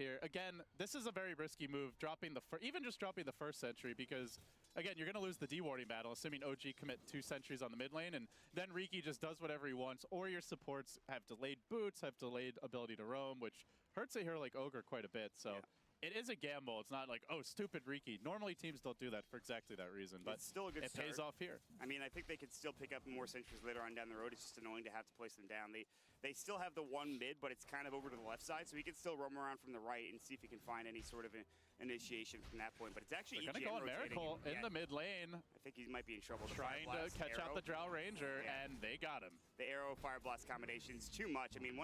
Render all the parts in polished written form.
here. Again, this is a very risky move, even just dropping the first sentry, because, again, you're going to lose the dewarding battle, assuming OG commit 2 sentries on the mid lane, and then Riki just does whatever he wants, or your supports have delayed boots, have delayed ability to roam, which hurts a hero like Ogre quite a bit, so... Yeah. It is a gamble. It's not like, oh, stupid Riki. Normally teams don't do that for exactly that reason, but it's still a good start. Pays off here. I mean, I think they could still pick up more sentries later on down the road. It's just annoying to have to place them down. They still have the one mid, but it's kind of over to the left side, so he can still roam around from the right and see if he can find any sort of initiation from that point. But it's actually They're going to go on Miracle in the mid lane. I think he might be in trouble. Trying to catch out the Drow Ranger, and they got him. The Arrow Fire Blast combination's too much. I mean,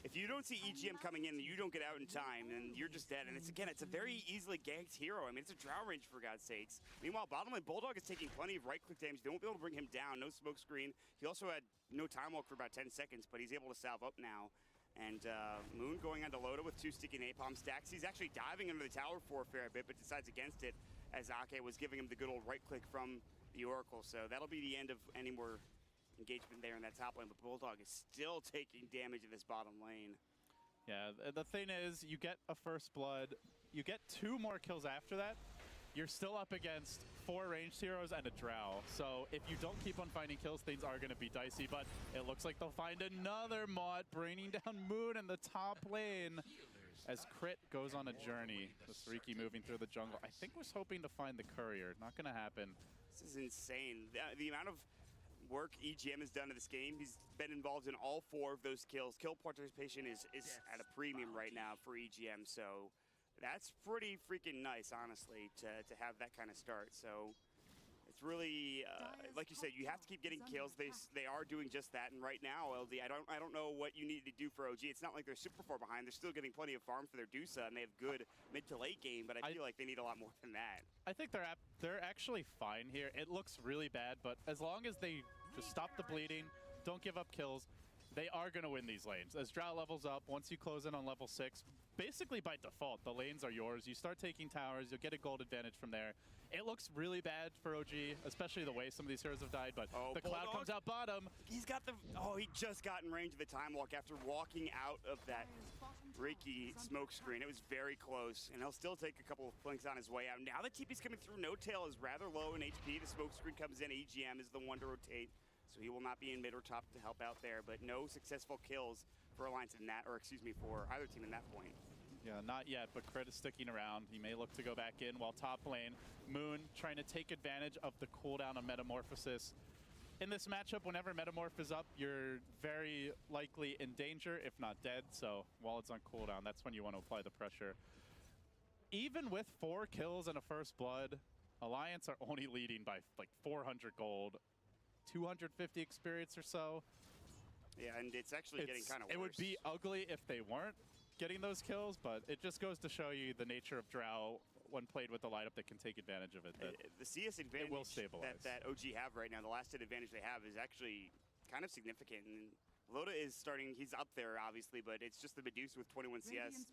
if you don't see EGM coming in and you don't get out in time, then you're just dead. And it's a very easily ganked hero. I mean, it's a Drow Ranger, for God's sakes. Meanwhile, bottom lane, Bulldog is taking plenty of right-click damage. They won't be able to bring him down. No smoke screen. He also had no time walk for about 10 seconds, but he's able to salve up now. And Moon going on to Loda with 2 sticky napalm stacks. He's actually diving under the tower for a fair bit, but decides against it as Ake was giving him the good old right-click from the Oracle. So that'll be the end of any more engagement there in that top lane, but Bulldog is still taking damage in this bottom lane. Yeah, the thing is, you get a first blood, you get 2 more kills after that, you're still up against 4 ranged heroes and a Drow. So if you don't keep on finding kills, things are going to be dicey, but it looks like they'll find another Mott, bringing down Moon in the top lane as Crit goes on a journey with Riki moving through the jungle. I think was hoping to find the courier. Not going to happen. This is insane. The amount of work EGM has done in this game. He's been involved in all 4 of those kills. Kill participation is at a premium right now for EGM, so that's pretty freaking nice, honestly, to have that kind of start. So it's really, like you said, you have to keep getting kills. They are doing just that, and right now, LD, I don't know what you need to do for OG. It's not like they're super far behind. They're still getting plenty of farm for their Dusa, and they have good mid to late game, but I feel like they need a lot more than that. I think they're actually fine here. It looks really bad, but as long as they just stop the bleeding, don't give up kills, they are going to win these lanes. As Drow levels up, once you close in on level 6, basically by default, the lanes are yours. You start taking towers, you'll get a gold advantage from there. It looks really bad for OG, especially the way some of these heroes have died, but the Cloud comes out bottom. He just got in range of the time walk after walking out of that Riki smoke screen. It was very close, and he'll still take a couple of flinks on his way out. Now the TP's coming through. No Tail is rather low in HP. The smoke screen comes in. EGM is the one to rotate, so he will not be in mid or top to help out there, but no successful kills for Alliance in that, or excuse me, for either team in that point. Yeah, not yet, but Crit is sticking around. He may look to go back in, while top lane, Moon trying to take advantage of the cooldown of Metamorphosis. In this matchup, whenever Metamorph is up, you're very likely in danger, if not dead. So while it's on cooldown, that's when you want to apply the pressure. Even with 4 kills and a first blood, Alliance are only leading by like 400 gold, 250 experience or so. Yeah, and it's actually getting kind of worse. It would be ugly if they weren't getting those kills, but it just goes to show you the nature of Drow when played with the lineup that can take advantage of it. The CS advantage will stabilize. that OG have right now, the last hit advantage they have is actually kind of significant. And Loda is starting, he's up there obviously, but it's just the Medusa with 21 CS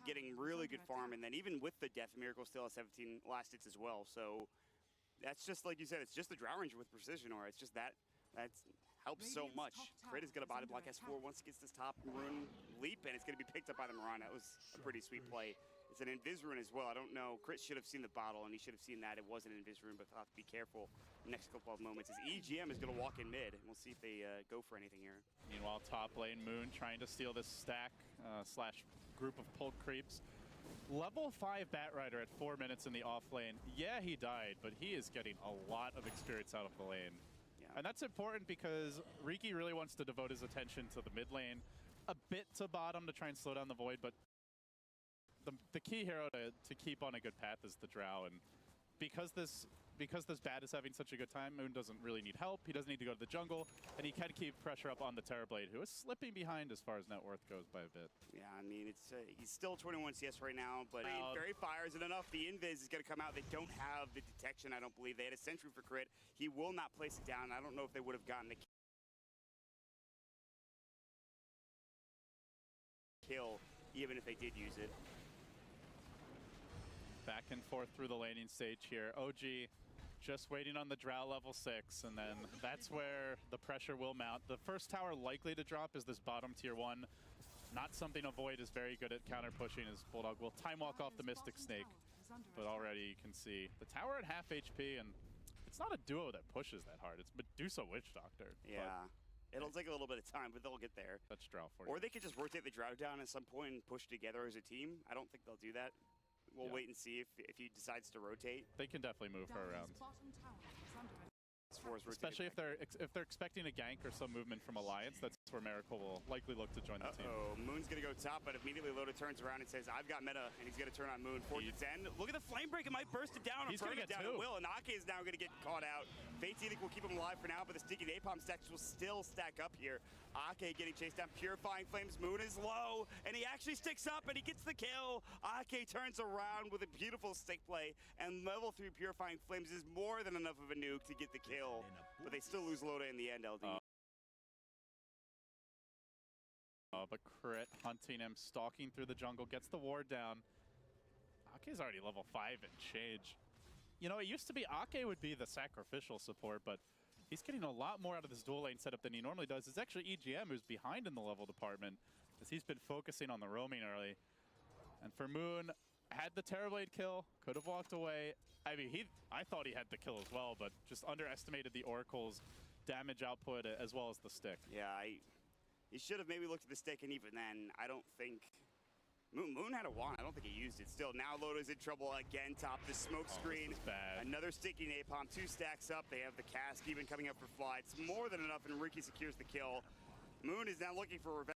getting really good farm, and then even with the death, Miracle still has 17 last hits as well. So that's just like you said, it's just the Drow Ranger with Precision Aura. It's just that helps so much. Crit is going to body block S4 once it gets this top rune leap, and it's going to be picked up by the Mirana. That was a pretty sweet play. It's an Invis rune as well. I don't know. Crit should have seen the bottle, and he should have seen that. It was an Invis rune, but I'll have to be careful the next couple of moments. As EGM is going to walk in mid, and we'll see if they go for anything here. Meanwhile, top lane, Moon trying to steal this stack slash group of pulled creeps. Level 5 Batrider at 4 minutes in the off lane. Yeah, he died, but he is getting a lot of experience out of the lane. And that's important because Riki really wants to devote his attention to the mid lane, a bit to bottom to try and slow down the Void, but the key hero to keep on a good path is the Drow. And because this Bat is having such a good time, Moon doesn't really need help. He doesn't need to go to the jungle, and he can keep pressure up on the Terrorblade, who is slipping behind as far as net worth goes by a bit. Yeah, I mean, it's he's still 21 CS right now, but Fairy Fire isn't enough. The Invis is going to come out. They don't have the detection, I don't believe. They had a sentry for Crit. He will not place it down. I don't know if they would have gotten the kill, even if they did use it. Back and forth through the laning stage here. OG just waiting on the Drow level 6, and then that's where the pressure will mount. The first tower likely to drop is this bottom tier 1. Not something Avoid is very good at counter pushing. His Bulldog will time walk off the Mystic Snake. But already you can see the tower at half HP, and it's not a duo that pushes that hard. It's Medusa Witch Doctor. Yeah. It'll take a little bit of time, but they'll get there. That's Drow for you. Or they could just rotate the Drow down at some point and push together as a team. I don't think they'll do that. We'll wait and see if he decides to rotate. They can definitely move her around. Especially if they're expecting a gank or some movement from Alliance, that's where Miracle will likely look to join the team. Moon's gonna go top, but immediately Loda turns around and says, "I've got meta," and he's gonna turn on Moon. 4-10. Look at the flame break; it might burst it down. He's gonna get down. two. It will, and Ake is now gonna get caught out. Fate's Edict will keep him alive for now, but the sticky napalm stacks will still stack up here. Ake getting chased down. Purifying Flames. Moon is low, and he actually sticks up, and he gets the kill. Ake turns around with a beautiful stick play, and level 3 Purifying Flames is more than enough of a nuke to get the kill. But they still lose Loda in the end, LD. But Crit hunting him, stalking through the jungle, gets the ward down. Ake's already level 5 and change. You know, it used to be Ake would be the sacrificial support, but he's getting a lot more out of this dual lane setup than he normally does. It's actually EGM who's behind in the level department, as he's been focusing on the roaming early. And for Moon, had the Terrorblade kill, could have walked away. I mean, I thought he had the kill as well, but just underestimated the Oracle's damage output as well as the stick. Yeah, he should have maybe looked at the stick, and even then, I don't think... Moon had a wand. I don't think he used it. Still, now Loda's in trouble again. Top the smoke screen. This is bad. Another sticky napalm. 2 stacks up. They have the cask even coming up for fly. It's more than enough, and Ricky secures the kill. Moon is now looking for revenge.